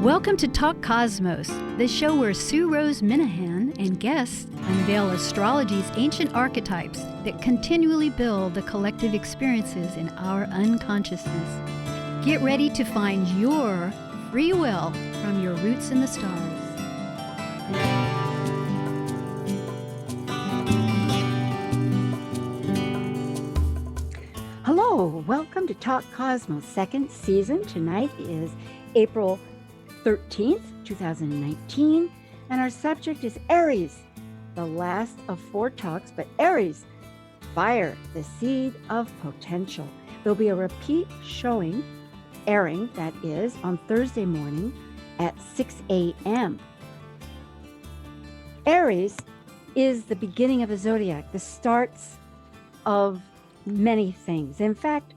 Welcome to Talk Cosmos, the show where Sue Rose Minahan and guests unveil astrology's ancient archetypes that continually build the collective experiences in our unconsciousness. Get ready to find your free will from your roots in the stars. Hello, welcome to Talk Cosmos second season. Tonight is April 13th, 2019, and our subject is Aries, the last of 4 talks, but Aries, fire, the seed of potential. There'll be a repeat airing, that is, on Thursday morning at 6 a.m. Aries is the beginning of the zodiac, the starts of many things. In fact,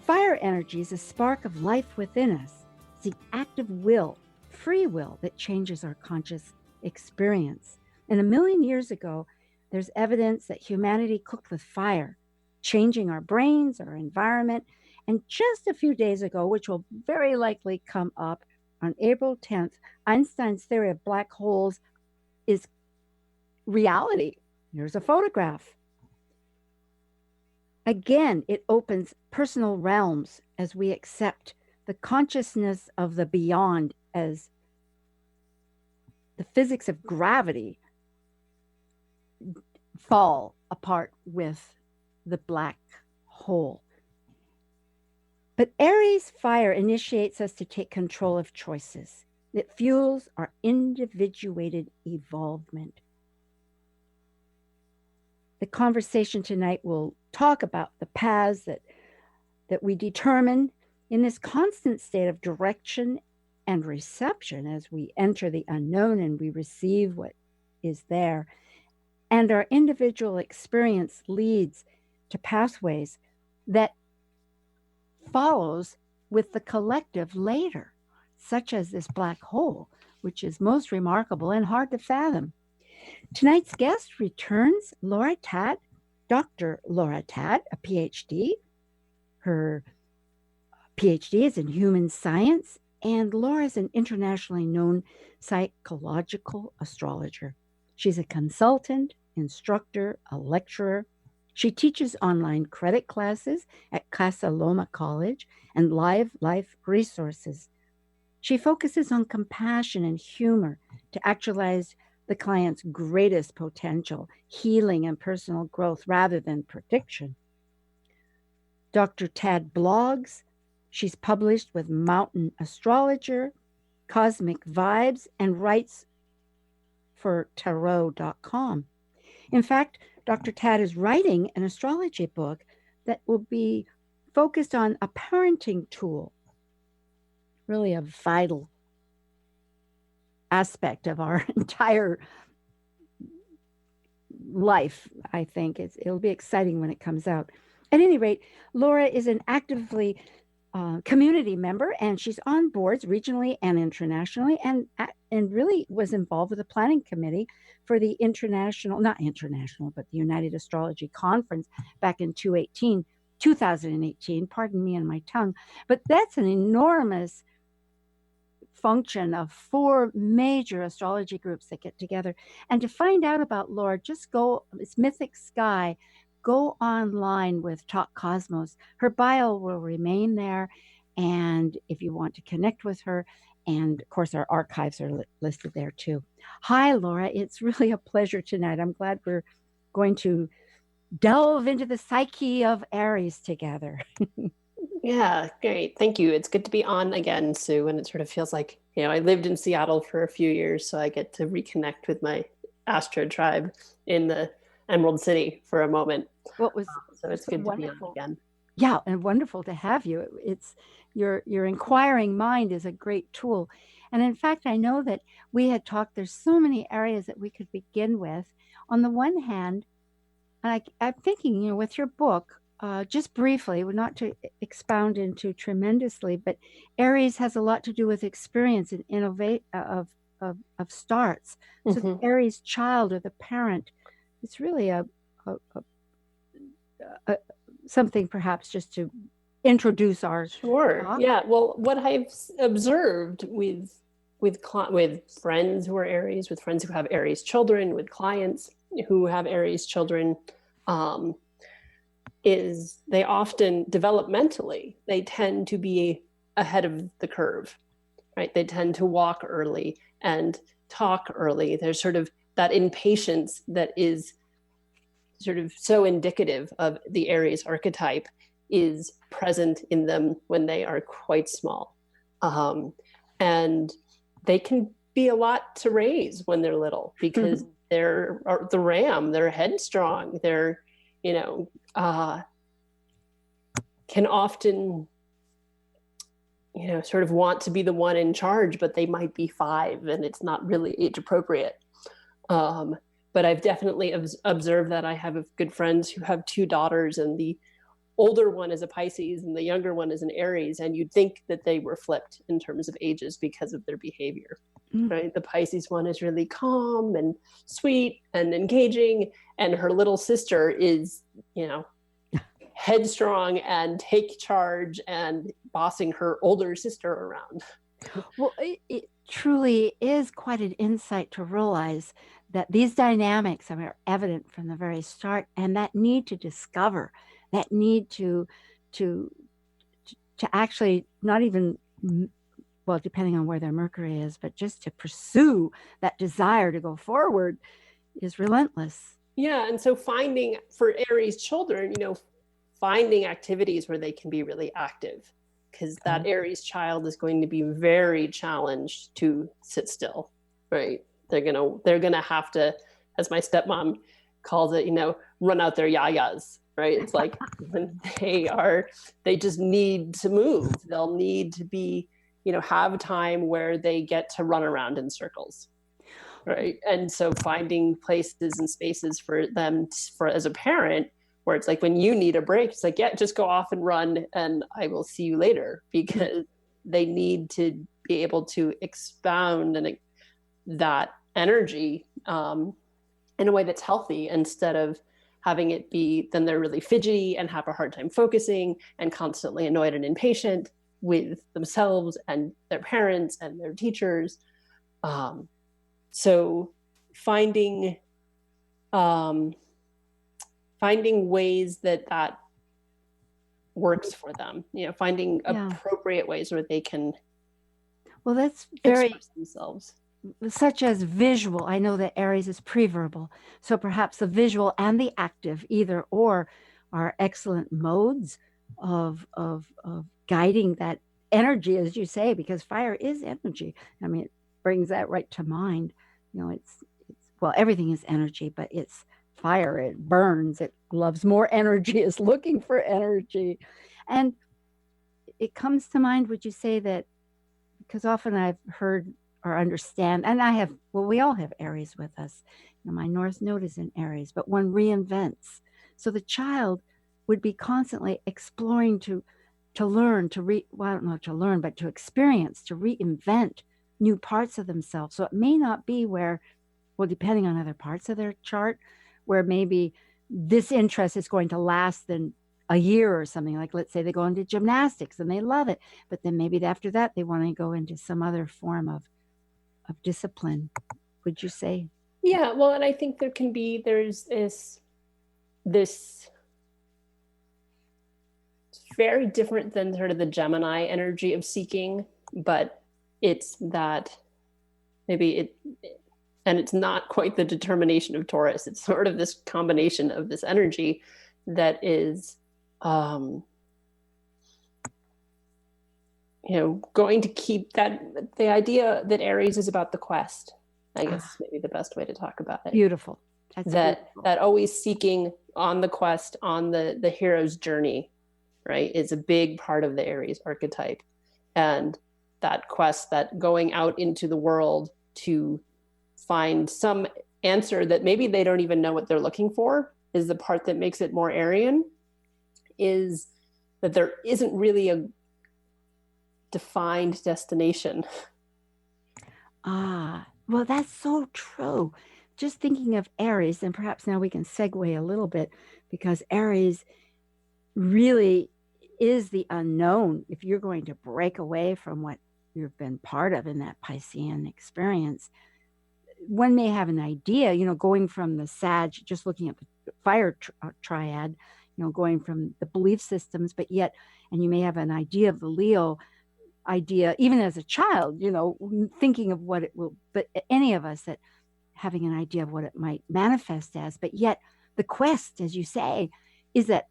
fire energy is a spark of life within us. It's the active will, free will, that changes our conscious experience. And 1 million years ago, there's evidence that humanity cooked with fire, changing our brains, our environment. And just a few days ago, which will very likely come up on April 10th, Einstein's theory of black holes is reality. Here's a photograph. Again, it opens personal realms as we accept the consciousness of the beyond, as the physics of gravity fall apart with the black hole. But Aries fire initiates us to take control of choices. It fuels our individuated evolvement. The conversation tonight will talk about the paths that we determine in this constant state of direction and reception as we enter the unknown and we receive what is there. And our individual experience leads to pathways that follows with the collective later, such as this black hole, which is most remarkable and hard to fathom. Tonight's guest returns Dr. Now.Chat, a Ph.D. Her Ph.D. is in human science, and Laura is an internationally known psychological astrologer. She's a consultant, instructor, a lecturer. She teaches online credit classes at Casa Loma College and live life resources. She focuses on compassion and humor to actualize the client's greatest potential, healing and personal growth rather than prediction. Dr. Tad blogs. She's published with Mountain Astrologer, Cosmic Vibes, and writes for Tarot.com. In fact, Dr. Tad is writing an astrology book that will be focused on a parenting tool, really a vital aspect of our entire life, I think. It'll be exciting when it comes out. At any rate, Laura is an actively community member, and she's on boards regionally and internationally, and really was involved with the planning committee for the the United Astrology Conference back in 2018, pardon me and my tongue. But that's an enormous function of 4 major astrology groups that get together. And to find out about Laura, just go, it's Mythic Sky, go online with Talk Cosmos. Her bio will remain there. And if you want to connect with her, and of course, our archives are listed there too. Hi, Laura. It's really a pleasure tonight. I'm glad we're going to delve into the psyche of Aries together. Yeah, great. Thank you. It's good to be on again, Sue. And it sort of feels like, I lived in Seattle for a few years, so I get to reconnect with my Astro tribe in the Emerald City for a moment. So it's good to be on again. Yeah, and wonderful to have you. It's your inquiring mind is a great tool. And in fact, I know that we had talked, there's so many areas that we could begin with. On the one hand, I'm thinking, with your book, just briefly, not to expound into tremendously, but Aries has a lot to do with experience and innovate of starts. So the Aries child or the parent, it's really something perhaps just to introduce our Sure. Yeah. Well, what I've observed with with friends who are Aries, with friends who have Aries children, with clients who have Aries children, is they often developmentally, they tend to be ahead of the curve, right? They tend to walk early and talk early. There's sort of that impatience that is sort of so indicative of the Aries archetype is present in them when they are quite small. And they can be a lot to raise when they're little because they're the ram, they're headstrong, they're, can often, sort of want to be the one in charge, but they might be 5 and it's not really age appropriate. But I've definitely observed that. I have good friends who have 2 daughters, and the older one is a Pisces and the younger one is an Aries, and you'd think that they were flipped in terms of ages because of their behavior, right? The Pisces one is really calm and sweet and engaging, and her little sister is, headstrong and take charge and bossing her older sister around. Well, it truly is quite an insight to realize that these dynamics are evident from the very start, and that need to discover, that need to actually not even, well, depending on where their Mercury is, but just to pursue that desire to go forward is relentless. Yeah, and so finding for Aries children, finding activities where they can be really active, because that Aries child is going to be very challenged to sit still, right? They're gonna have to, as my stepmom calls it, run out their yayas, right? It's like when they just need to move. They'll need to be, have time where they get to run around in circles, right? And so finding places and spaces for them, as a parent, where it's like when you need a break, it's like, yeah, just go off and run and I will see you later, because they need to be able to expound and that energy in a way that's healthy, instead of having it be then they're really fidgety and have a hard time focusing and constantly annoyed and impatient with themselves and their parents and their teachers. So finding ways that works for them, finding appropriate ways where they can that's very express themselves. Such as visual. I know that Aries is pre-verbal, so perhaps the visual and the active, either or, are excellent modes of guiding that energy, as you say, because fire is energy. I mean, it brings that right to mind. It's well, everything is energy, but it's fire. It burns. It loves more energy. It's looking for energy, and it comes to mind. Would you say that? Because often I've heard or understand, and we all have Aries with us. My North Node is in Aries, but one reinvents. So the child would be constantly exploring to learn, I don't know, to learn, but to experience, to reinvent new parts of themselves. So it may not be where, well, depending on other parts of their chart, where maybe this interest is going to last then a year or something. Like, let's say they go into gymnastics and they love it, but then maybe after that they want to go into some other form of discipline, would you say? Yeah, well, and I think there's this very different than sort of the Gemini energy of seeking, but it's that maybe and it's not quite the determination of Taurus. It's sort of this combination of this energy that is going to keep the idea that Aries is about the quest, I guess, maybe the best way to talk about it. Beautiful. That always seeking, on the quest, on the hero's journey, right, is a big part of the Aries archetype. And that quest, that going out into the world to find some answer that maybe they don't even know what they're looking for, is the part that makes it more Aryan, is that there isn't really a defined destination. Well, that's so true. Just thinking of Aries, and perhaps now we can segue a little bit, because Aries really is the unknown. If you're going to break away from what you've been part of in that Piscean experience, one may have an idea, going from the Sag, just looking at the fire triad, going from the belief systems, but yet, and you may have an idea of the Leo idea, even as a child, thinking of what it will, but any of us that having an idea of what it might manifest as, but yet the quest, as you say, is that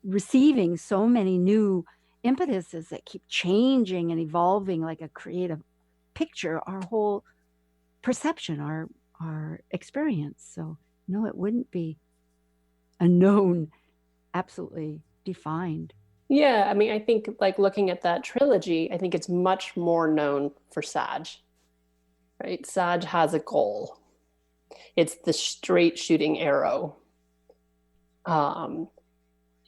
receiving so many new impetuses that keep changing and evolving like a creative picture, our whole perception, our experience. So no, it wouldn't be a known, absolutely defined. Yeah, I mean, I think like looking at that trilogy, I think it's much more known for Sag, right? Sag has a goal. It's the straight shooting arrow.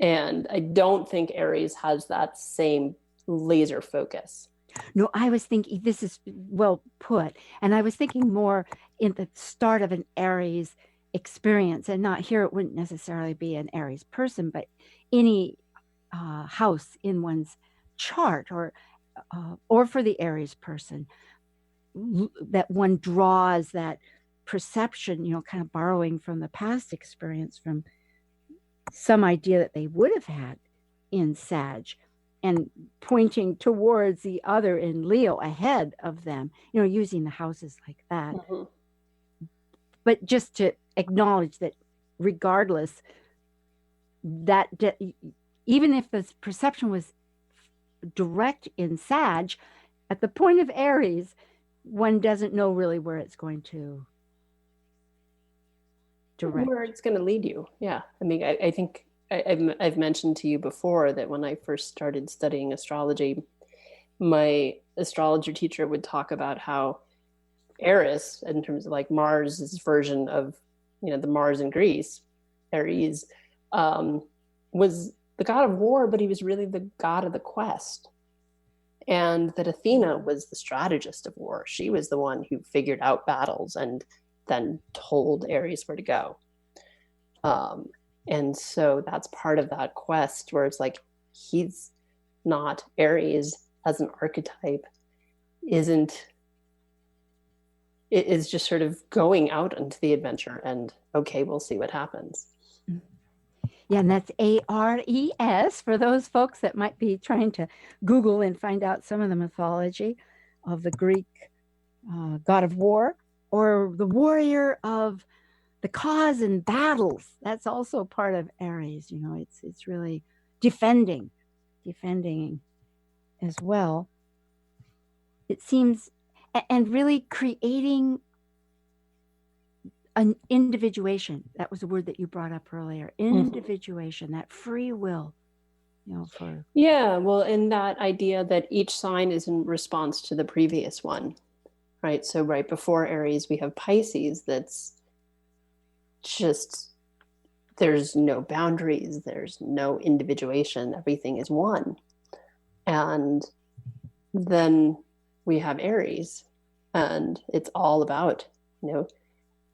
And I don't think Aries has that same laser focus. No, I was thinking, this is well put, and I was thinking more in the start of an Aries experience, and not here, it wouldn't necessarily be an Aries person, but any house in one's chart, or for the Aries person, that one draws that perception, kind of borrowing from the past experience, from some idea that they would have had in Sag, and pointing towards the other in Leo ahead of them, using the houses like that. Mm-hmm. But just to acknowledge that regardless, that even if the perception was direct in Sag, at the point of Aries, one doesn't know really where it's going to direct. Where it's going to lead you. Yeah. I mean, I think I've mentioned to you before that when I first started studying astrology, my astrologer teacher would talk about how Eris, in terms of like Mars's version of, the Mars in Greece, Aries, was the god of war, but he was really the god of the quest. And that Athena was the strategist of war. She was the one who figured out battles and then told Aries where to go. And so that's part of that quest where it's like, he's not, Aries as an archetype it is just sort of going out into the adventure and, okay, we'll see what happens. Yeah, and that's Ares for those folks that might be trying to Google and find out some of the mythology of the Greek god of war, or the warrior of the cause in battles. That's also part of Aries. It's really defending as well. It seems, and really creating an individuation. That was a word that you brought up earlier. Individuation, mm-hmm. That free will, for. Yeah, well, and that idea that each sign is in response to the previous one, right? So right before Aries, we have Pisces. That's just, there's no boundaries, there's no individuation, everything is one. And then we have Aries, and it's all about,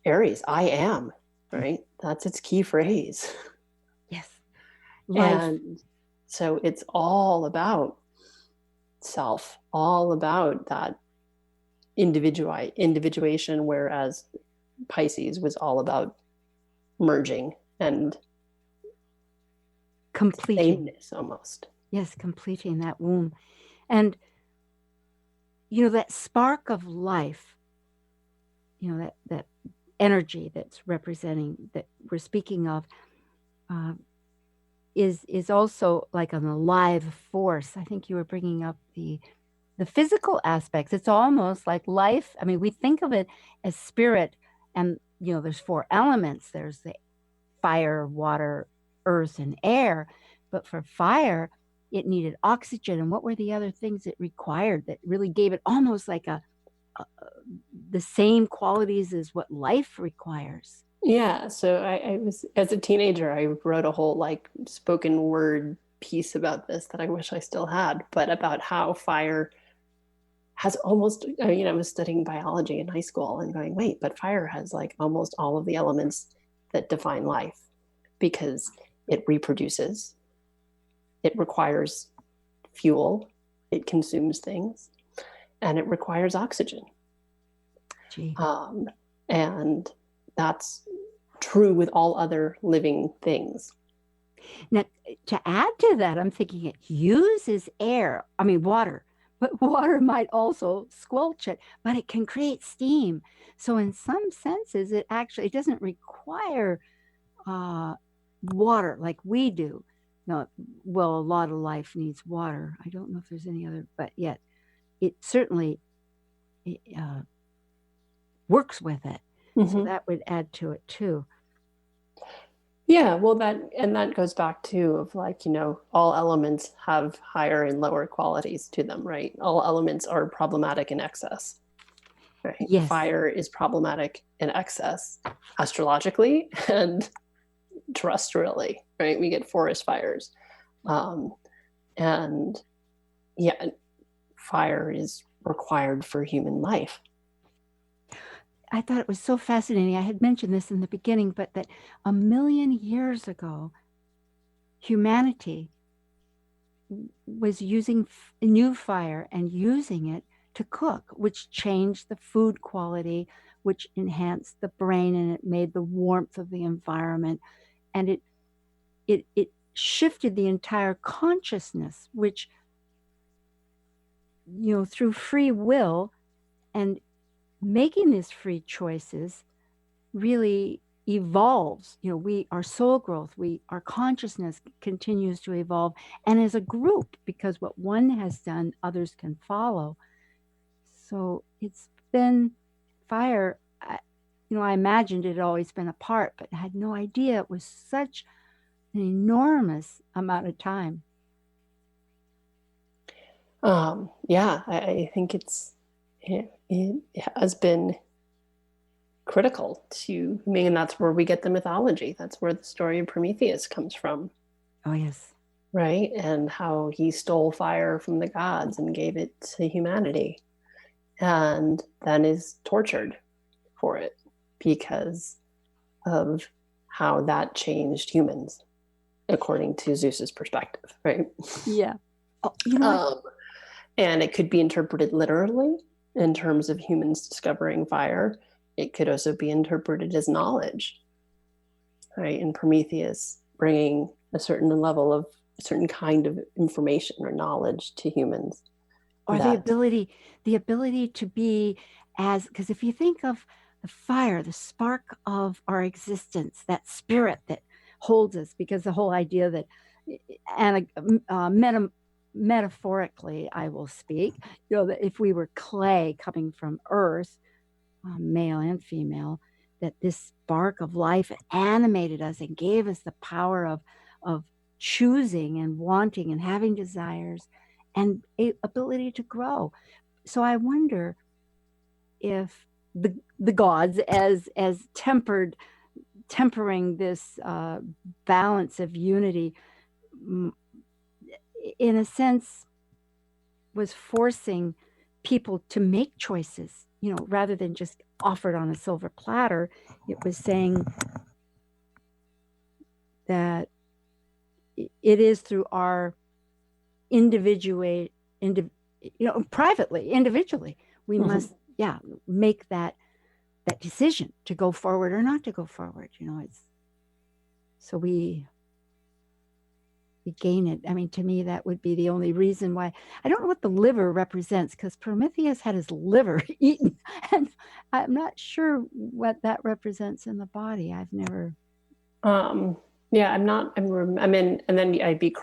Aries, I am, right? That's its key phrase. Yes. Life. And so it's all about self, all about that individuation, whereas Pisces was all about merging and completing sameness almost. Yes, completing that womb. And that spark of life, that energy that's representing, that we're speaking of, is also like an alive force. I think you were bringing up the physical aspects. It's almost like life. I mean, we think of it as spirit, and there's 4 elements. There's the fire, water, earth, and air. But for fire, it needed oxygen. And what were the other things it required that really gave it almost like the same qualities as what life requires? Yeah. So I was, as a teenager, I wrote a whole like spoken word piece about this that I wish I still had, but about how fire has almost, I was studying biology in high school and going, wait, but fire has like almost all of the elements that define life, because it reproduces, it requires fuel, it consumes things, and it requires oxygen. Gee. And that's true with all other living things. Now, to add to that, I'm thinking it uses water, but water might also squelch it, but it can create steam. So in some senses, it doesn't require water like we do. No, well, a lot of life needs water. I don't know if there's any other, but yet it certainly works with it. Mm-hmm. So that would add to it too. Yeah, well, that goes back to of like, all elements have higher and lower qualities to them, right? All elements are problematic in excess, right? Yes. Fire is problematic in excess astrologically and terrestrially, right? We get forest fires. And yeah, fire is required for human life. I thought it was so fascinating. I had mentioned this in the beginning, but that 1 million years ago, humanity was using new fire and using it to cook, which changed the food quality, which enhanced the brain, and it made the warmth of the environment. And it shifted the entire consciousness, which, through free will and making these free choices really evolves. Our soul growth, our consciousness continues to evolve, and as a group, because what one has done, others can follow. So it's been fire. I imagined it had always been a part, but I had no idea it was such an enormous amount of time. Yeah, I think it has been critical to me, and that's where we get the mythology. That's where the story of Prometheus comes from. Oh, yes. Right? And how he stole fire from the gods and gave it to humanity, and then is tortured for it because of how that changed humans, according to Zeus's perspective, right? Yeah. And it could be interpreted literally in terms of humans discovering fire. It could also be interpreted as knowledge, right? And Prometheus bringing a certain level of a certain kind of information or knowledge to humans. Or the ability to be because if you think of the fire, the spark of our existence, that spirit that holds us, because the whole idea that, and metaphorically, I will speak, that if we were clay coming from earth, male and female, that this spark of life animated us and gave us the power of choosing and wanting and having desires and ability to grow. So I wonder if the gods, as tempering this balance of unity, in a sense, was forcing people to make choices, rather than just offered on a silver platter. It was saying that it is through our privately, individually, we must, make that decision to go forward or not to go forward. It's so we gain it. I mean, to me, that would be the only reason why. I don't know what the liver represents, because Prometheus had his liver eaten, and I'm not sure what that represents in the body. I've never. Yeah, I'm not. I'm in, and then I'd be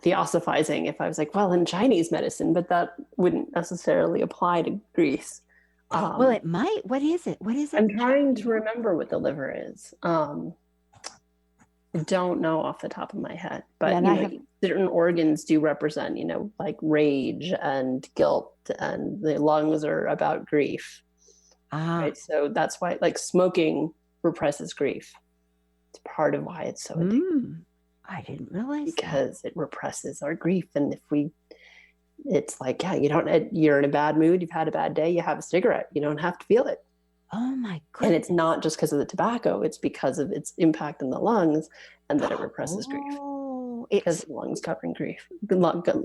theosophizing if I was like, well, in Chinese medicine, but that wouldn't necessarily apply to Greece. Well, it might. What is it? I'm trying to remember what the liver is. I don't know off the top of my head, but certain organs do represent, like rage and guilt, and the lungs are about grief. Right? So that's why, like, smoking represses grief. It's part of why it's so addictive. I didn't realize because it represses our grief. And it's like, you're in a bad mood, you've had a bad day, you have a cigarette, you don't have to feel it. Oh my goodness. And it's not just because of the tobacco, it's because of its impact in the lungs and that it represses grief. because it's the lungs covering grief.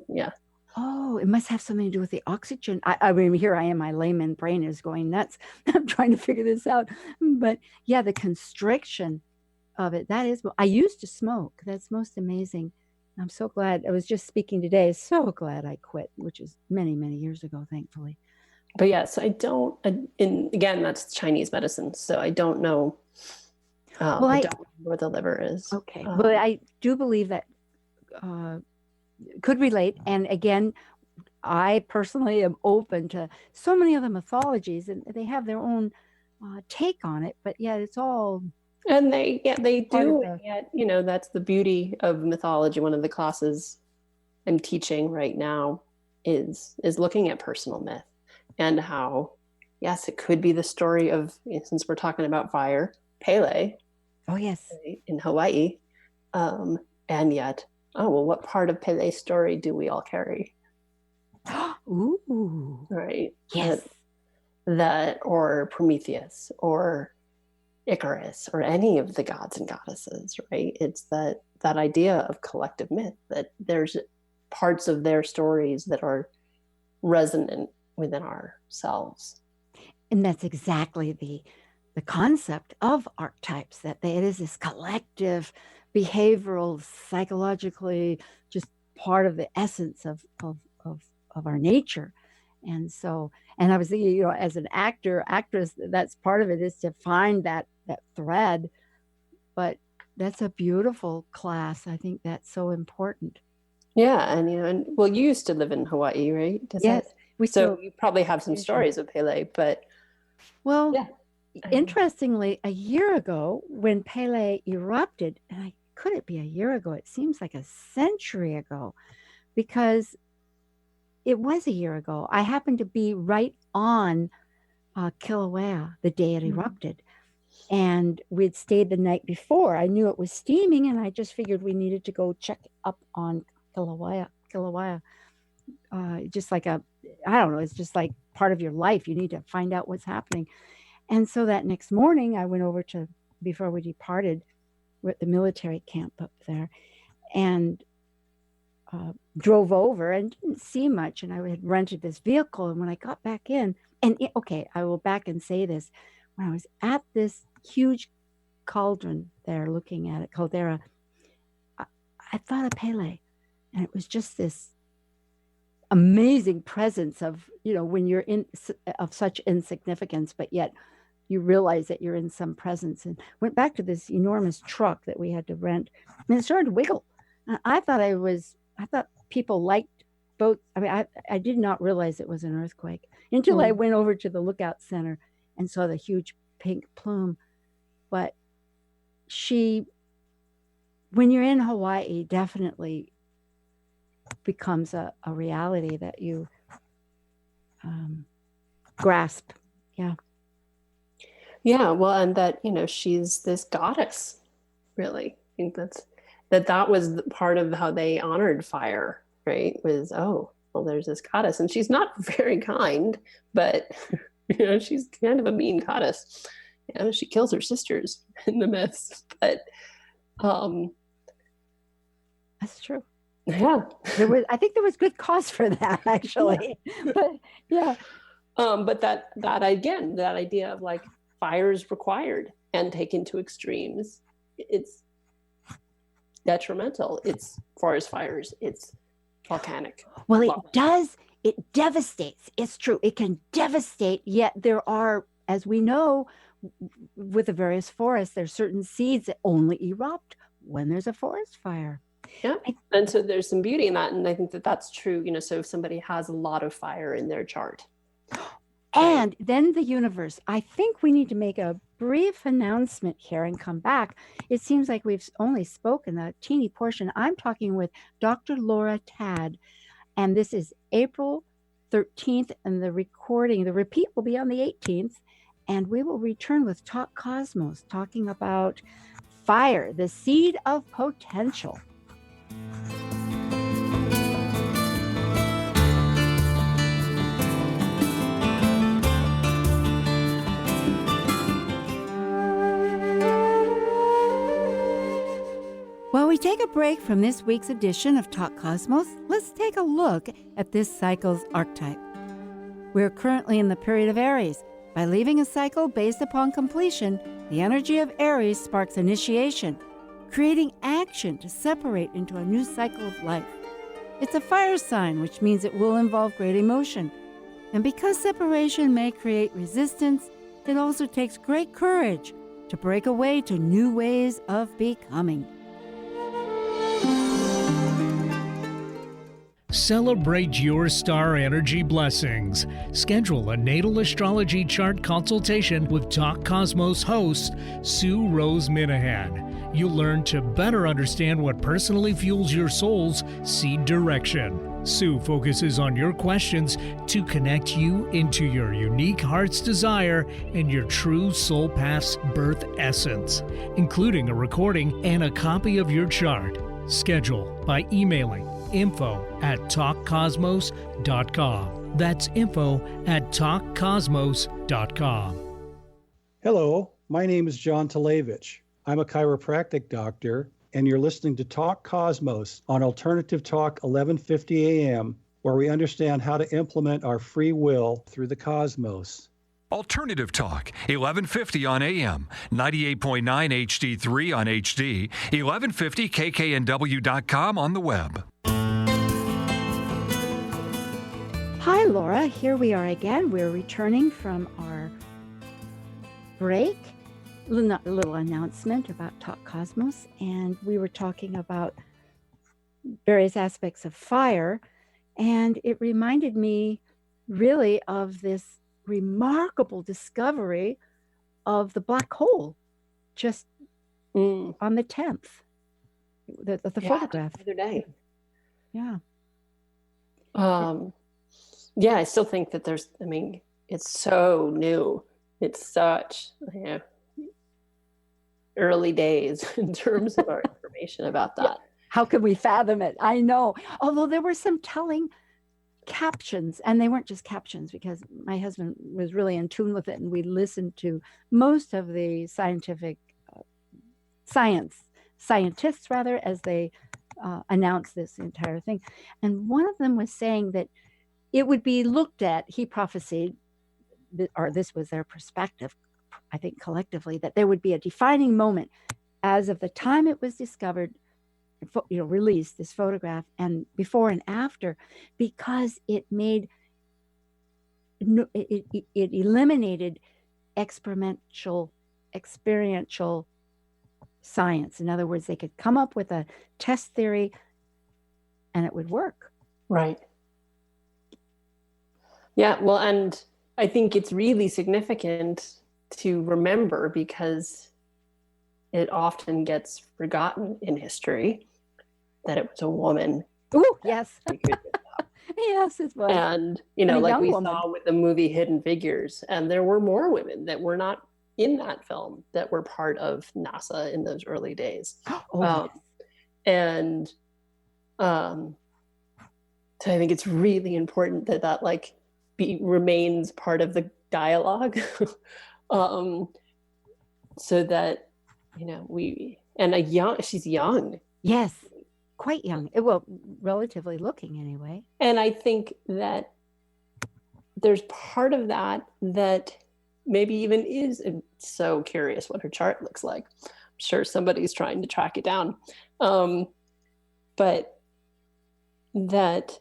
Yeah. Oh, it must have something to do with the oxygen. I mean, here I am, my layman brain is going nuts. I'm trying to figure this out. But yeah, the constriction of it, that is, I used to smoke. That's most amazing. I'm so glad. I was just speaking today. So glad I quit, which is many, many years ago, thankfully. But yes, I don't, again, that's Chinese medicine. So I don't know. I don't know where the liver is. Okay. Well, I do believe that could relate. And again, I personally am open to so many of the mythologies, and they have their own take on it. But yeah, it's all. And they do. And yet, that's the beauty of mythology. One of the classes I'm teaching right now is looking at personal myth and how, yes, it could be the story of, since we're talking about fire, Pele. Oh, yes. In Hawaii. And yet, well, what part of Pele's story do we all carry? Ooh. Right. Yes. That or Prometheus or Icarus or any of the gods and goddesses, right? It's that idea of collective myth, that there's parts of their stories that are resonant within ourselves. And that's exactly the concept of archetypes, that it is this collective, behavioral, psychologically, just part of the essence of our nature. And so, and I was thinking, as an actress, that's part of it, is to find that thread. But that's a beautiful class. I think that's so important. Yeah, and well, you used to live in Hawaii, right? Yes. So you probably have some stories of Pele, but well, yeah. Interestingly, a year ago when Pele erupted, and could it be a year ago? It seems like a century ago, because it was a year ago. I happened to be right on Kilauea the day it erupted. And we'd stayed the night before. I knew it was steaming, and I just figured we needed to go check up on Kilauea. Just like I don't know, it's just like part of your life. You need to find out what's happening. And so that next morning, I went over to, before we departed, we're at the military camp up there, and drove over and didn't see much. And I had rented this vehicle. And when I got back in, I will back and say this. When I was at this huge cauldron there, looking at it, caldera, I thought of Pele. And it was just this amazing presence of, when you're of such insignificance, but yet you realize that you're in some presence. And went back to this enormous truck that we had to rent. And it started to wiggle. And I thought people liked boats. I mean, I did not realize it was an earthquake until I went over to the lookout center and saw the huge pink plume. But when you're in Hawaii, definitely becomes a reality that you grasp. Yeah. Yeah. Well, and that, she's this goddess, really. I think that was part of how they honored fire, right? Was, there's this goddess, and she's not very kind, but, she's kind of a mean goddess. She kills her sisters in the myths, but that's true. Yeah. I think there was good cause for that, actually. Yeah. But yeah. But that again, that idea of like fire is required and taken to extremes, it's detrimental. It's forest fires, it's volcanic. Well, it devastates. It's true. It can devastate, yet there are, as we know, with the various forests, there's certain seeds that only erupt when there's a forest fire. Yeah. And so there's some beauty in that. And I think that that's true. So if somebody has a lot of fire in their chart. And then the universe. I think we need to make a brief announcement here and come back. It seems like we've only spoken a teeny portion. I'm talking with Dr. Laura Tad, and this is April 13th, and the repeat will be on the 18th. And we will return with Talk Cosmos, talking about fire, the seed of potential. While we take a break from this week's edition of Talk Cosmos, let's take a look at this cycle's archetype. We're currently in the period of Aries. By leaving a cycle based upon completion, the energy of Aries sparks initiation, creating action to separate into a new cycle of life. It's a fire sign, which means it will involve great emotion. And because separation may create resistance, it also takes great courage to break away to new ways of becoming. Celebrate your star energy blessings. Schedule a natal astrology chart consultation with Talk Cosmos host Sue Rose Minahan. You'll learn to better understand what personally fuels your soul's seed direction. Sue focuses on your questions to connect you into your unique heart's desire and your true soul path's birth essence, including a recording and a copy of your chart. Schedule by emailing info@talkcosmos.com. That's info@talkcosmos.com. Hello, my name is John Talevich. I'm a chiropractic doctor, and you're listening to Talk Cosmos on Alternative Talk 1150 AM, where we understand how to implement our free will through the cosmos. Alternative Talk, 1150 on AM, 98.9 HD3 on HD, 1150kknw.com on the web. Hi, Laura. Here we are again. We're returning from our break. A little announcement about Talk Cosmos. And we were talking about various aspects of fire. And it reminded me really of this remarkable discovery of the black hole just on the 10th. The photograph. The other day. Yeah. Yeah, I still think that it's so new. It's such, early days in terms of our information about that. Yeah. How can we fathom it? I know. Although there were some telling captions, and they weren't just captions because my husband was really in tune with it, and we listened to most of the scientists as they announced this entire thing. And one of them was saying that it would be looked at, he prophesied, or this was their perspective, I think collectively, that there would be a defining moment as of the time it was discovered, released, this photograph, and before and after, because it eliminated experiential science. In other words, they could come up with a test theory and it would work. Right. Yeah, well, and I think it's really significant to remember because it often gets forgotten in history that it was a woman. Oh, yes. Yes, it was. And, like we saw with the movie Hidden Figures, and there were more women that were not in that film that were part of NASA in those early days. Yes. And so I think it's really important that remains part of the dialogue. So that, she's young. Yes, quite young. Well, relatively looking anyway. And I think that there's part of that maybe even is so curious what her chart looks like. I'm sure somebody's trying to track it down. But that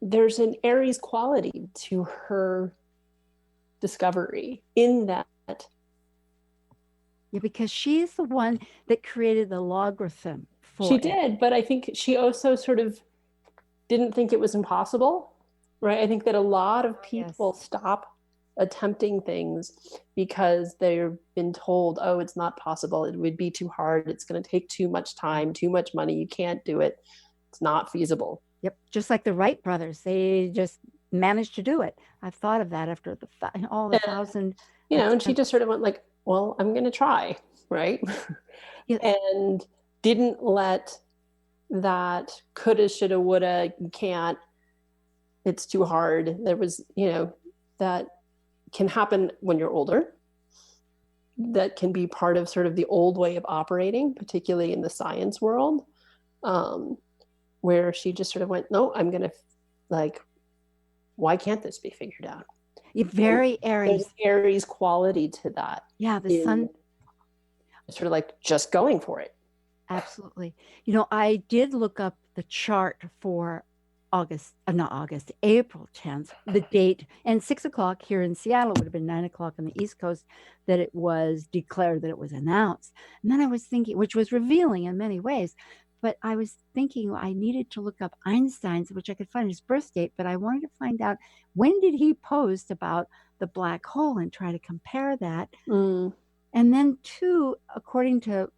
there's an Aries quality to her discovery in that. Yeah, because she's the one that created the logarithm for She did, but I think she also sort of didn't think it was impossible, right? I think that a lot of people stop attempting things because they've been told, oh, it's not possible. It would be too hard. It's going to take too much time, too much money. You can't do it. It's not feasible. Yep. Just like the Wright brothers, they just managed to do it. I've thought of that after all the thousand. And she just sort of went like, well, I'm going to try, right? Yeah. And didn't let that coulda, shoulda, woulda, you can't, it's too hard. There was, that can happen when you're older, that can be part of sort of the old way of operating, particularly in the science world, where she just sort of went, no, I'm going to like, why can't this be figured out? Very Aries. There's Aries quality to that. Yeah, the sun. Sort of like just going for it. Absolutely. You know, I did look up the chart for April 10th, the date, and 6:00 here in Seattle would have been 9:00 on the East Coast that it was declared, that it was announced. And then I was thinking, which was revealing in many ways, but I was thinking I needed to look up Einstein's, which I could find his birth date, but I wanted to find out when did he post about the black hole and try to compare that. And then too, according to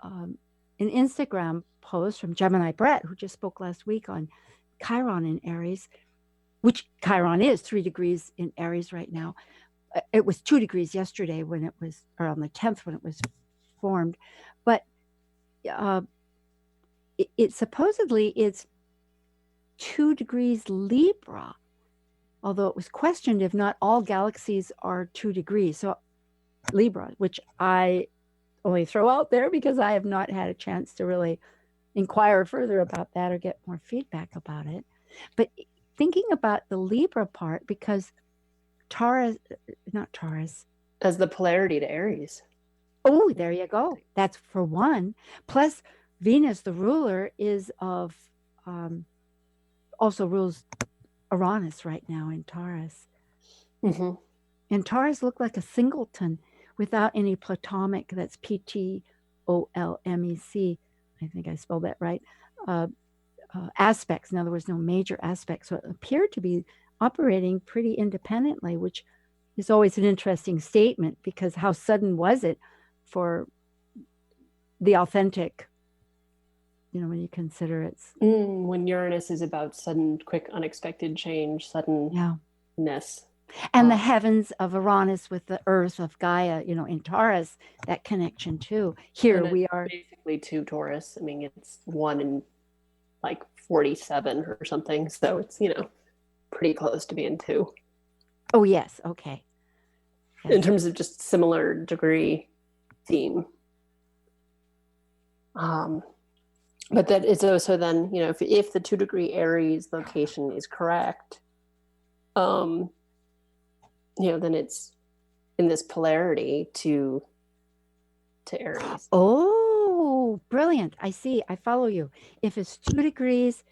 an Instagram post from Gemini Brett, who just spoke last week on Chiron in Aries, which Chiron is 3 degrees in Aries right now. It was 2 degrees yesterday when it was, or on the 10th when it was formed. But it supposedly it's 2 degrees Libra, although it was questioned if not all galaxies are 2 degrees. So Libra, which I only throw out there because I have not had a chance to really inquire further about that or get more feedback about it. But thinking about the Libra part, because not Taurus. As the polarity to Aries. Oh, there you go. That's for one. Plus Venus, the ruler, is of, also rules Uranus right now in Taurus. Mm-hmm. And Taurus looked like a singleton without any Ptolemaic, that's Ptolmec, I think I spelled that right, aspects. In other words, no major aspects. So it appeared to be operating pretty independently, which is always an interesting statement, because how sudden was it for the authentic, when you consider it's... when Uranus is about sudden, quick, unexpected change, suddenness. And the heavens of Uranus with the earth of Gaia, in Taurus, that connection too. Here we are. Basically 2 Taurus. I mean, it's 1 in like 47 or something. So it's, pretty close to being 2. Oh, yes. Okay. Yes. In terms of just similar degree theme. But that is also then, if the 2 degree Aries location is correct, then it's in this polarity to Aries. Oh, brilliant. I see. I follow you. If it's 2 degrees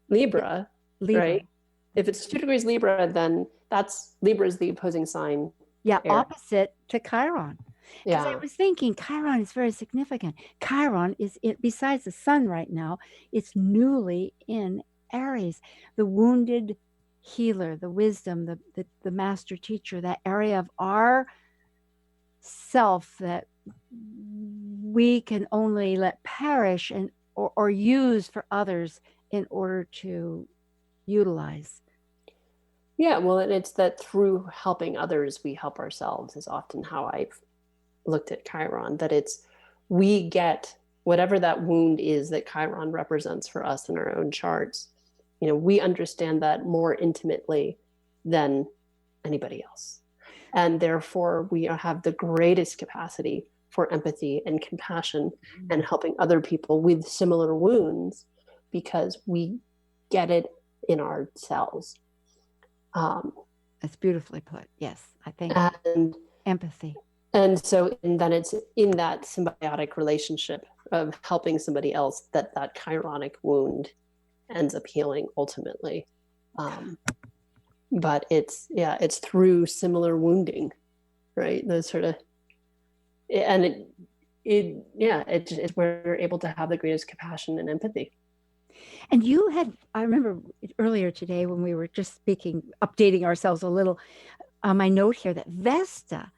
Libra, right? If it's 2 degrees Libra, then Libra is the opposing sign. Yeah, opposite to Chiron. Because Yeah. I was thinking Chiron is very significant. Chiron is, besides the sun right now, it's newly in Aries, the wounded healer, the wisdom, the master teacher, that area of our self that we can only let perish or use for others in order to utilize. Yeah, well, and it's that through helping others, we help ourselves is often how I've looked at Chiron, that we get whatever that wound is that Chiron represents for us in our own charts. We understand that more intimately than anybody else. And therefore, we have the greatest capacity for empathy and compassion and helping other people with similar wounds because we get it in ourselves. That's beautifully put. Yes, I think. And empathy. And then it's in that symbiotic relationship of helping somebody else that chironic wound ends up healing ultimately. But it's through similar wounding, right? Those sort of, and it's where you're able to have the greatest compassion and empathy. And I remember earlier today when we were just speaking, updating ourselves a little, my note here that Vesta,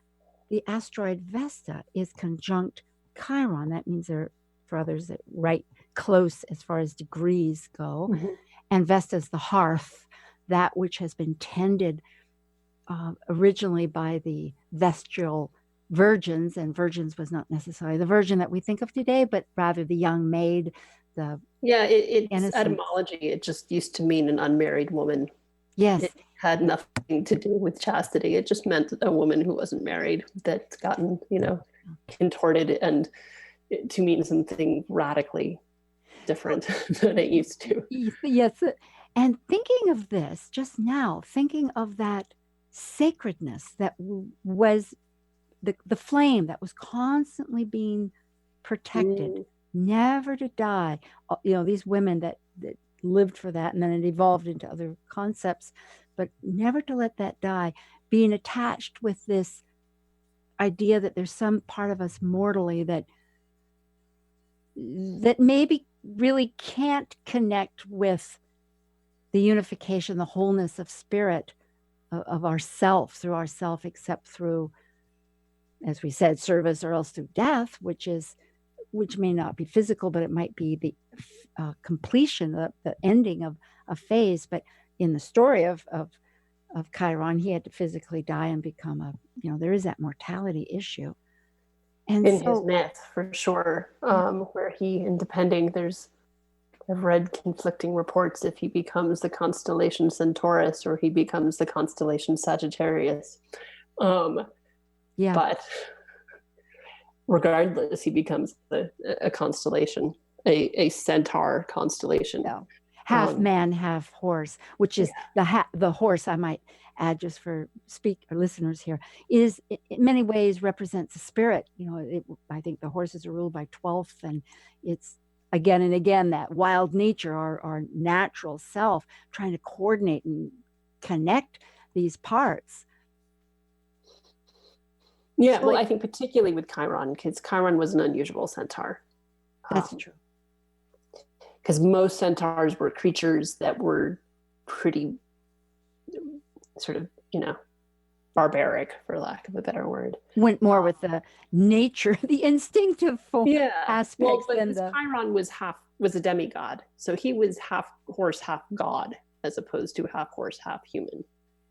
the asteroid Vesta, is conjunct Chiron. That means they're, for others, that right close as far as degrees go. Mm-hmm. And Vesta is the hearth, that which has been tended originally by the Vestial virgins, and virgins was not necessarily the virgin that we think of today, but rather the young maid, it's etymology. It just used to mean an unmarried woman. Yes. It had nothing to do with chastity. It just meant a woman who wasn't married that's gotten, contorted and to mean something radically different than it used to. Yes. And thinking of this just now, thinking of that sacredness that was the flame that was constantly being protected, never to die. These women that lived for that, and then it evolved into other concepts, but never to let that die, being attached with this idea that there's some part of us mortally that maybe really can't connect with the unification, the wholeness of spirit of ourself, through ourself, except through, as we said, service, or else through death, which may not be physical, but it might be the completion, the ending of a phase. But in the story of Chiron, he had to physically die and become there is that mortality issue. And in his myth, for sure, where I've read conflicting reports if he becomes the constellation Centaurus or he becomes the constellation Sagittarius. But regardless, he becomes a constellation, a centaur constellation. No. Half man, half horse, which is the horse, I might add, just for listeners here, is in many ways represents the spirit. I think the horses are ruled by 12th, and it's again and again that wild nature, our natural self, trying to coordinate and connect these parts. Yeah, well, I think particularly with Chiron, because Chiron was an unusual centaur. That's true. Because most centaurs were creatures that were pretty sort of, barbaric, for lack of a better word. Went more with the nature, the instinctive aspects. Well, Chiron was a demigod. So he was half horse, half god, as opposed to half horse, half human.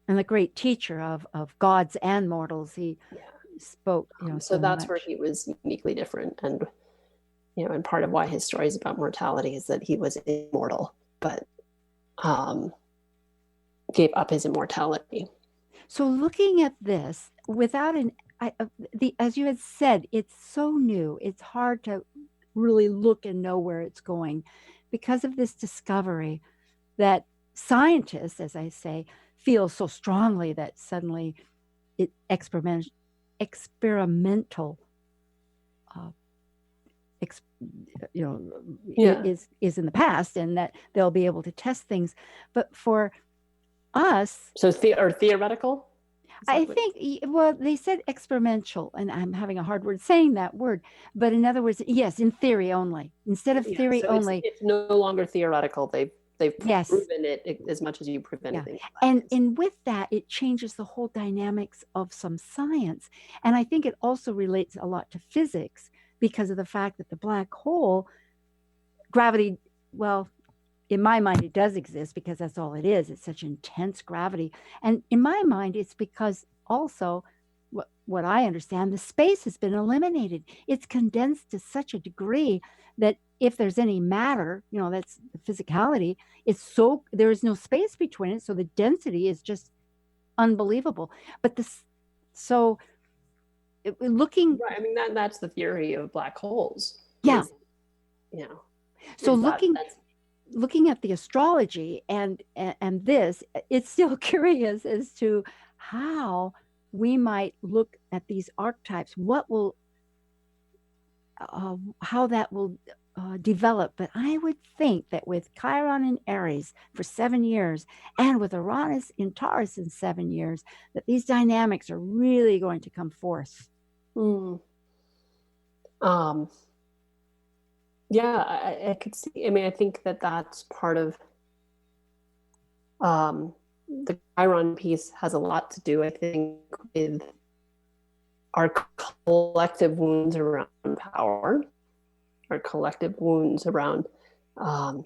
And the great teacher of gods and mortals. He spoke, so that's much. Where he was uniquely different. And and part of why his story is about mortality is that he was immortal, but gave up his immortality. So looking at this, without as you had said, it's so new. It's hard to really look and know where it's going because of this discovery that scientists, as I say, feel so strongly that suddenly experimental is in the past, and that they'll be able to test things. But for us, so theoretical, I think, they said experimental, and I'm having a hard word saying that word, but in other words, yes, in theory only, instead of theory only. It's no longer theoretical. They've proven it as much as you prove anything. And with that, it changes the whole dynamics of some science. And I think it also relates a lot to physics, because of the fact that the black hole, gravity, well, in my mind, it does exist because that's all it is. It's such intense gravity. And in my mind, it's because also, what I understand, the space has been eliminated. It's condensed to such a degree that if there's any matter, that's the physicality, there is no space between it. So the density is just unbelievable. But looking, right, I mean that's the theory of black holes. So looking at the astrology and this, it's still curious as to how we might look at these archetypes, how that will develop. But I would think that with Chiron in Aries for 7 years, and with Uranus in Taurus in 7 years, that these dynamics are really going to come forth. I could see. I mean, I think that's part of the Chiron piece has a lot to do, I think, with our collective wounds around power, our collective wounds around power,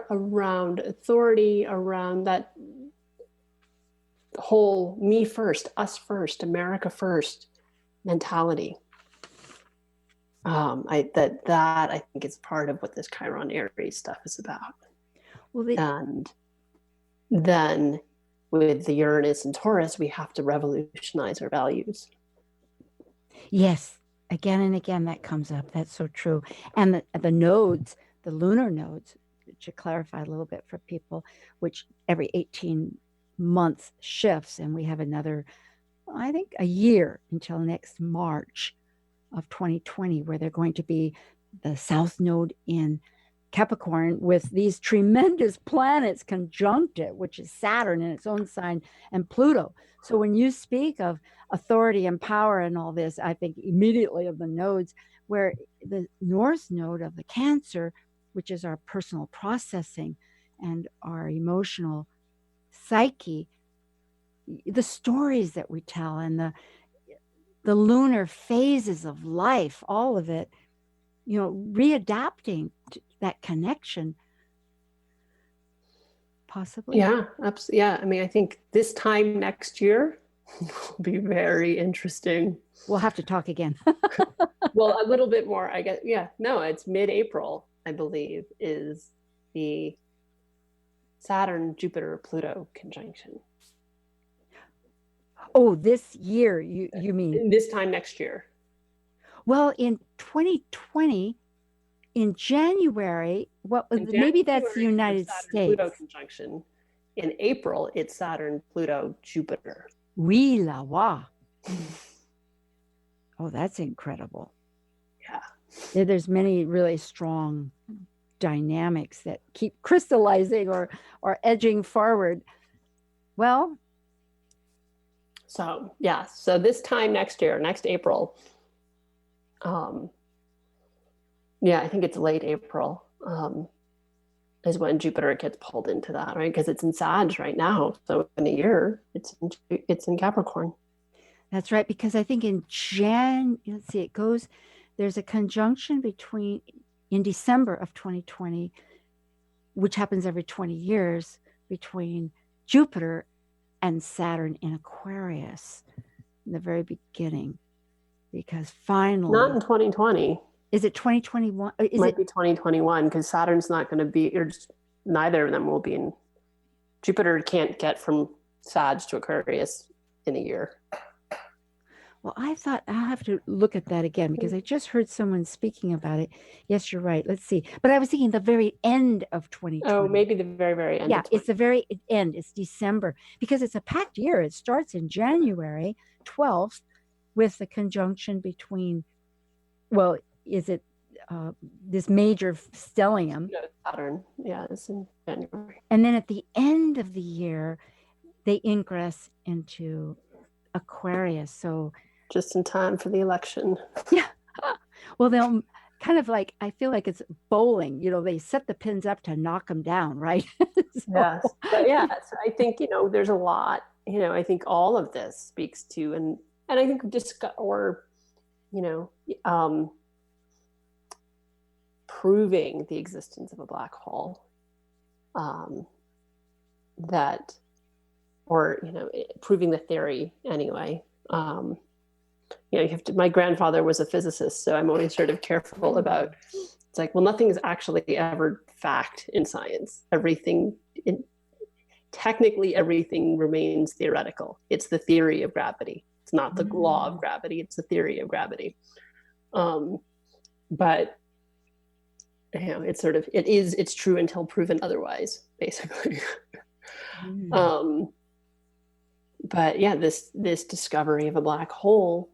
around authority, around that whole me first, us first, America first mentality. I think is part of what this Chiron Aries stuff is about. Well, and then with the Uranus and Taurus, we have to revolutionize our values. yes, again and again that comes up. That's so true. And the nodes, the lunar nodes, to clarify a little bit for people, which every 18 months shifts, and we have another, I think, a year until next March of 2020, where they're going to be the South Node in Capricorn with these tremendous planets conjunct it, which is Saturn in its own sign and Pluto. So when you speak of authority and power and all this, I think immediately of the nodes, where the North Node of the Cancer, which is our personal processing and our emotional psyche, the stories that we tell and the lunar phases of life, all of it, readapting to that connection, possibly. Yeah, absolutely. Yeah, I mean, I think this time next year will be very interesting. We'll have to talk again. Well, a little bit more, I guess. Yeah, no, it's mid-April, I believe, is the Saturn-Jupiter-Pluto conjunction. Oh, this year, you mean? This time next year. Well, in 2020, in January, maybe that's the United States. Pluto conjunction. In April, it's Saturn-Pluto-Jupiter. Oui, la wa. Oh, that's incredible. Yeah. There's many really strong dynamics that keep crystallizing or edging forward. Well, so yeah, so this time next year, next April, yeah, I think it's late April, is when Jupiter gets pulled into that, right? Because it's in Sag right now. So in a year, it's in Capricorn. That's right, because I think there's a conjunction in December of 2020, which happens every 20 years, between Jupiter and Saturn in Aquarius in the very beginning, because finally... Not in 2020. Is it 2021? It might be 2021, because Saturn's not going to be, neither of them will be in... Jupiter can't get from Sag to Aquarius in a year. Well, I thought I'll have to look at that again, because I just heard someone speaking about it. Yes, you're right. Let's see. But I was thinking the very end of 2020. Oh, maybe the very, very end. Yeah, it's the very end. It's December, because it's a packed year. It starts in January 12th with the conjunction between, well, is it this major stellium? No, Saturn. Yeah, it's in January. And then at the end of the year, they ingress into Aquarius. So just in time for the election. Yeah. Well, they'll kind of like, I feel like it's bowling, they set the pins up to knock them down, right? Yes. But yeah, so I think, there's a lot, I think all of this speaks to, and I think proving the existence of a black hole, proving the theory anyway. My grandfather was a physicist, so I'm always sort of careful about, it's like, well, nothing is actually ever fact in science. Technically everything remains theoretical. It's the theory of gravity. It's not the law of gravity. It's the theory of gravity. But it's true until proven otherwise, basically. But yeah, this discovery of a black hole,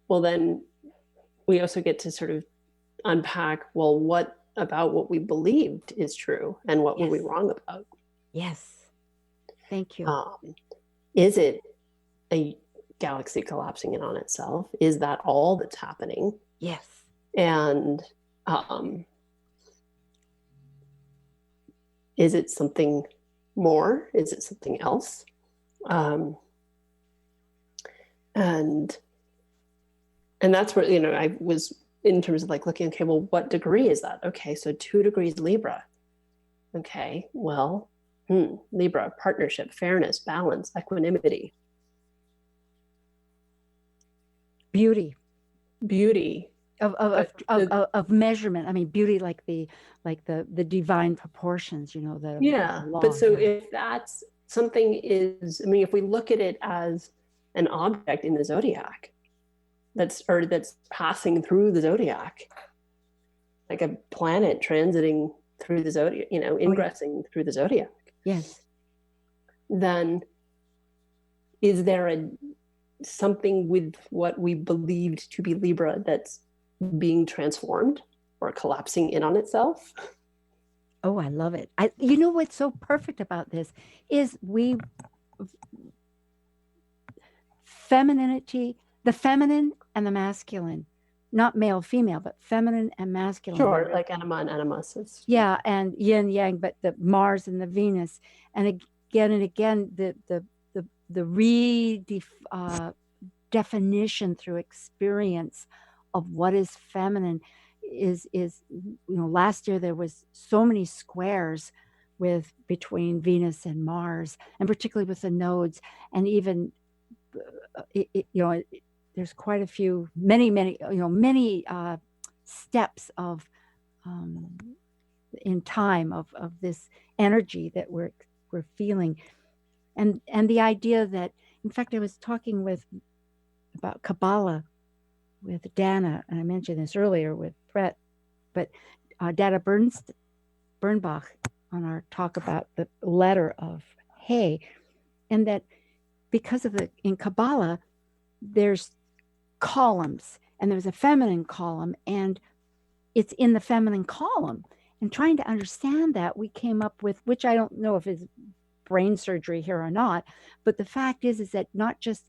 well, then we also get to sort of unpack, well, what about what we believed is true and what were we wrong about? Yes. Thank you. Is it a galaxy collapsing in on itself? Is that all that's happening? Yes. And is it something more? Is it something else? And that's where, I was in terms of like looking, okay, well, what degree is that? Okay, so 2 degrees Libra. Okay, well, Libra, partnership, fairness, balance, equanimity. Beauty. of measurement. I mean, beauty, like the divine proportions, the law. But so if that's something is, I mean, if we look at it as an object in the zodiac that's passing through the zodiac, like a planet transiting through the zodiac, ingressing through the zodiac. Yes. Then is there something with what we believed to be Libra that's being transformed or collapsing in on itself? Oh, I love it. What's so perfect about this is femininity, the feminine and the masculine, not male, female, but feminine and masculine. Sure, like anima and animus. Yeah, and yin, yang, but the Mars and the Venus. And again and again, the definition through experience of what is feminine is last year there was so many squares between Venus and Mars, and particularly with the nodes, and even there's quite a few, many steps of in time of this energy that we're feeling, and the idea that, in fact, I was talking about Kabbalah with Dana, and I mentioned this earlier with Brett, but Dana Bernbach on our talk about the letter of Hay, and that because of in Kabbalah, there's columns, and there's a feminine column, and it's in the feminine column. And trying to understand that, we came up with, which I don't know if is brain surgery here or not, but the fact is that not just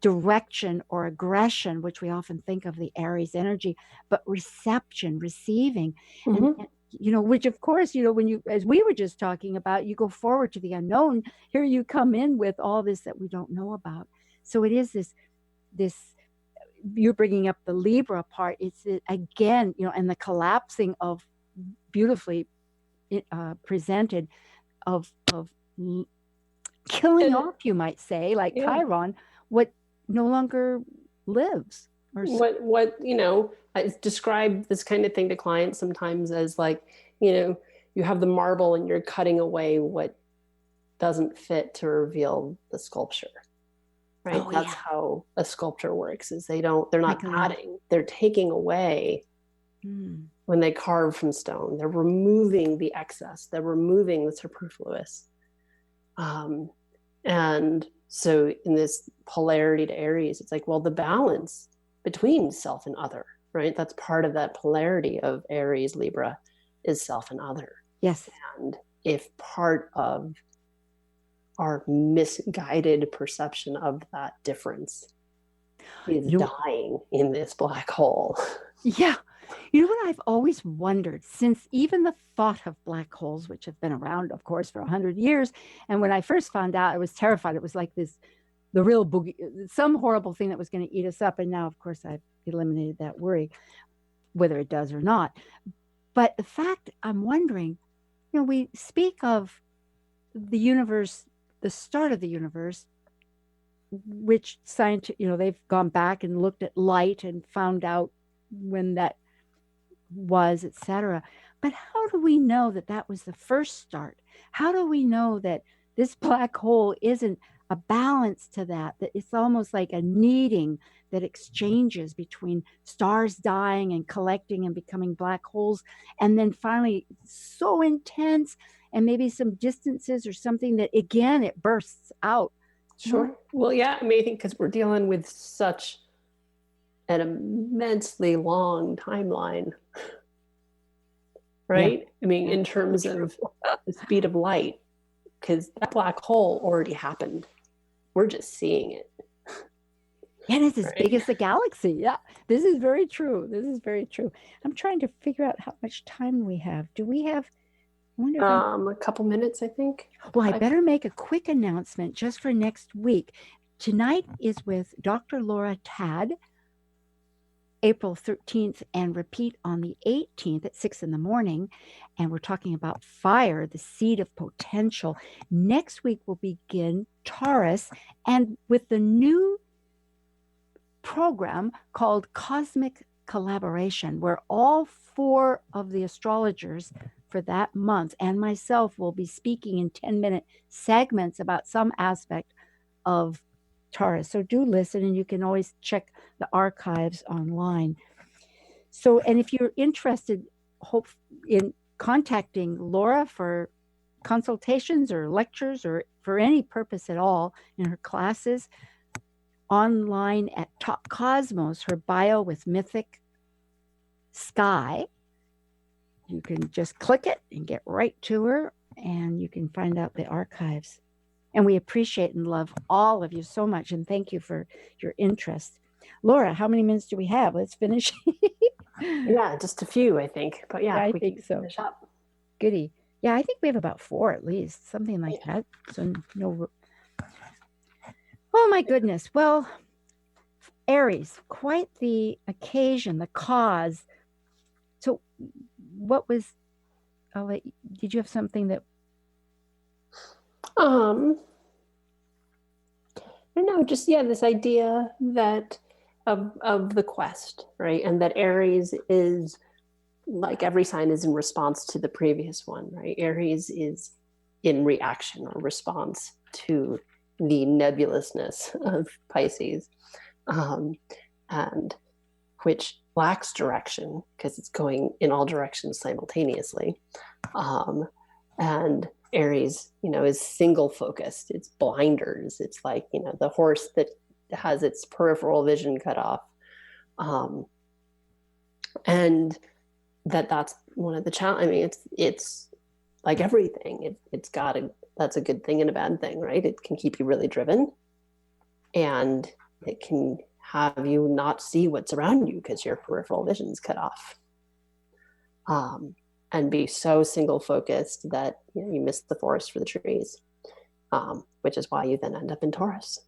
direction or aggression, which we often think of the Aries energy, but reception, receiving, and which of course, when as we were just talking about, you go forward to the unknown, here you come in with all this that we don't know about. So it is this you're bringing up the Libra part. It's again, and the collapsing of beautifully presented of killing off, you might say, like Chiron, what no longer lives. Or I describe this kind of thing to clients sometimes as like, you have the marble and you're cutting away what doesn't fit to reveal the sculpture, right? That's how a sculpture works, is they're not adding, they're taking away. When they carve from stone, they're removing the excess, they're removing the superfluous. And so in this polarity to Aries, it's like, well, the balance between self and other, right? That's part of that polarity of Aries, Libra, is self and other. Yes. And if part of our misguided perception of that difference is dying in this black hole. Yeah. You know what I've always wondered, since even the thought of black holes, which have been around, of course, for 100 years, and when I first found out, I was terrified. It was like the real boogie, some horrible thing that was going to eat us up. And now, of course, I've eliminated that worry, whether it does or not. But the fact, I'm wondering, we speak of the universe, the start of the universe, which they've gone back and looked at light and found out when that was, etc. But how do we know that was the first start? How do we know that this black hole isn't a balance to that it's almost like a kneading that exchanges between stars dying and collecting and becoming black holes, and then finally so intense, and maybe some distances or something that again it bursts out? Sure. Well, yeah, I mean, I think because we're dealing with such an immensely long timeline, right? Yeah. I mean, in terms of the speed of light, because that black hole already happened. We're just seeing it. And it's as big as the galaxy. Yeah, this is very true. This is very true. I'm trying to figure out how much time we have. Do we have? I wonder a couple minutes, I think. Well, I better make a quick announcement just for next week. Tonight is with Dr. Laura Tad, April 13th, and repeat on the 18th at 6 in the morning. And we're talking about fire, the seed of potential. Next week we'll begin Taurus, and with the new program called Cosmic collaboration where all 4 of the astrologers for that month and myself will be speaking in 10-minute segments about some aspect of Taurus. So do listen, and you can always check the archives online. So, and if you're interested in contacting Laura for consultations or lectures or for any purpose at all in her classes, online at Talk Cosmos, her bio with Mythic Sky. You can just click it and get right to her, and you can find out the archives. And we appreciate and love all of you so much, and thank you for your interest. Laura, how many minutes do we have? Let's finish. Yeah, just a few, I think. But yeah, I we think can so. finish up. Goody. Yeah, I think we have about 4 at least, something like that. So no. Oh my goodness. Well, Aries, quite the occasion, the cause. So what was, did you have something that? I don't know, just, this idea that of the quest, right? And that Aries is, like every sign, is in response to the previous one, right? Aries is in reaction or response to the nebulousness of Pisces, and which lacks direction because it's going in all directions simultaneously. And Aries, is single focused. It's blinders. It's like, the horse that has its peripheral vision cut off. And that's one of the challenges. I mean, it's like everything. That's a good thing and a bad thing, right? It can keep you really driven, and it can have you not see what's around you because your peripheral vision's cut off. And be so single focused that you miss the forest for the trees, which is why you then end up in Taurus.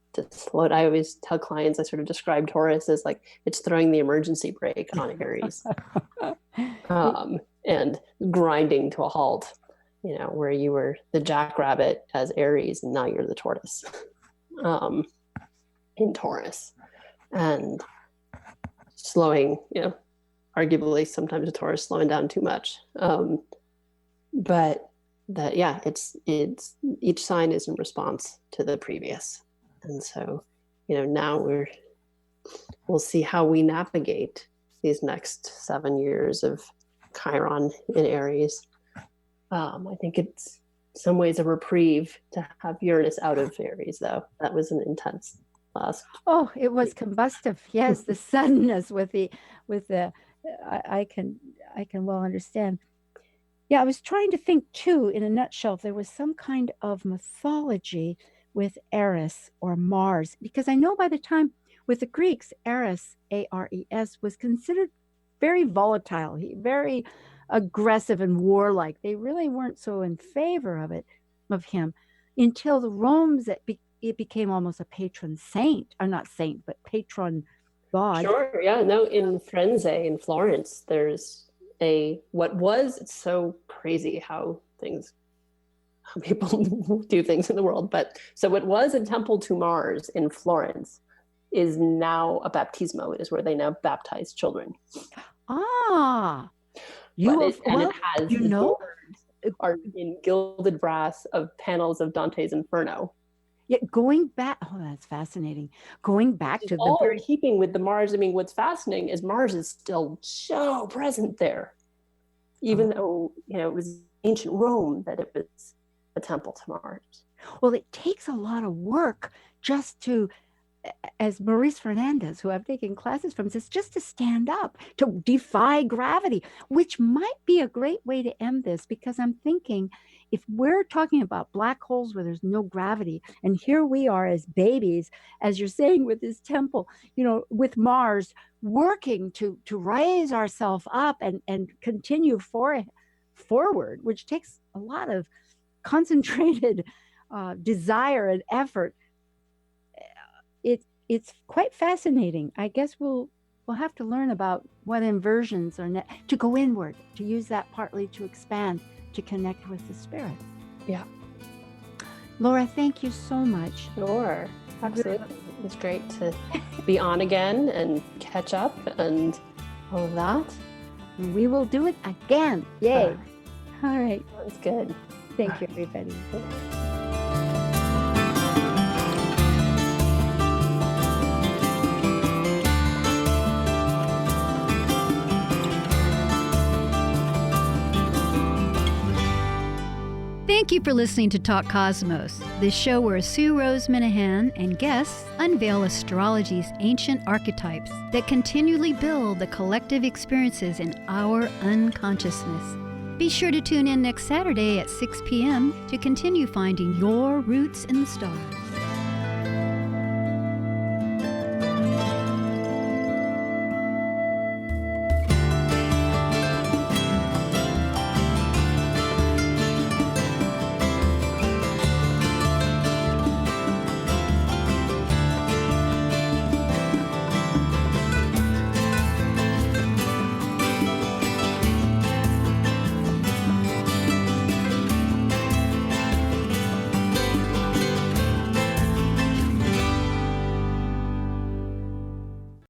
I always tell clients, I sort of describe Taurus as like it's throwing the emergency brake on Aries, and grinding to a halt. Where you were the jackrabbit as Aries, and now you're the tortoise in Taurus, and slowing. Arguably sometimes a Taurus slowing down too much. But that, it's each sign is in response to the previous. And so, now we'll see how we navigate these next 7 years of Chiron in Aries. I think it's in some ways a reprieve to have Uranus out of Aries, though. That was an intense last. Oh, it was combustive. Yes, the suddenness with the I can well understand. Yeah, I was trying to think too, in a nutshell, if there was some kind of mythology with Eris or Mars, because I know by the time with the Greeks, Eris, Ares, was considered very volatile, very aggressive and warlike. They really weren't so in favor of him until the Romans, it became almost a patron saint, or not saint, but patron god. Sure, yeah, no, in Firenze, in Florence, there's it's so crazy how people do things in the world. But so what was a temple to Mars in Florence is now a baptismo. It is where they now baptize children. It has doors are in gilded brass of panels of Dante's Inferno. Yeah, going back, that's fascinating. Going back to all in keeping with the Mars. I mean, what's fascinating is Mars is still so present there, even though it was ancient Rome that it was a temple to Mars. Well, it takes a lot of work just to, as Maurice Fernandez, who I've taken classes from, says, just to stand up, to defy gravity, which might be a great way to end this, because I'm thinking, if we're talking about black holes where there's no gravity, and here we are as babies, as you're saying with this temple, with Mars, working to raise ourselves up and continue forward, which takes a lot of concentrated desire and effort. It's quite fascinating. I guess we'll have to learn about what inversions are to go inward, to use that partly to expand, to connect with the spirit. Yeah. Laura, thank you so much. Sure. Absolutely. It was great to be on again and catch up and all of that. And we will do it again. Yay. All right. That's good. Thank you, everybody. Thank you for listening to Talk Cosmos, the show where Sue Rose Minahan and guests unveil astrology's ancient archetypes that continually build the collective experiences in our unconsciousness. Be sure to tune in next Saturday at 6 p.m. to continue finding your roots in the stars.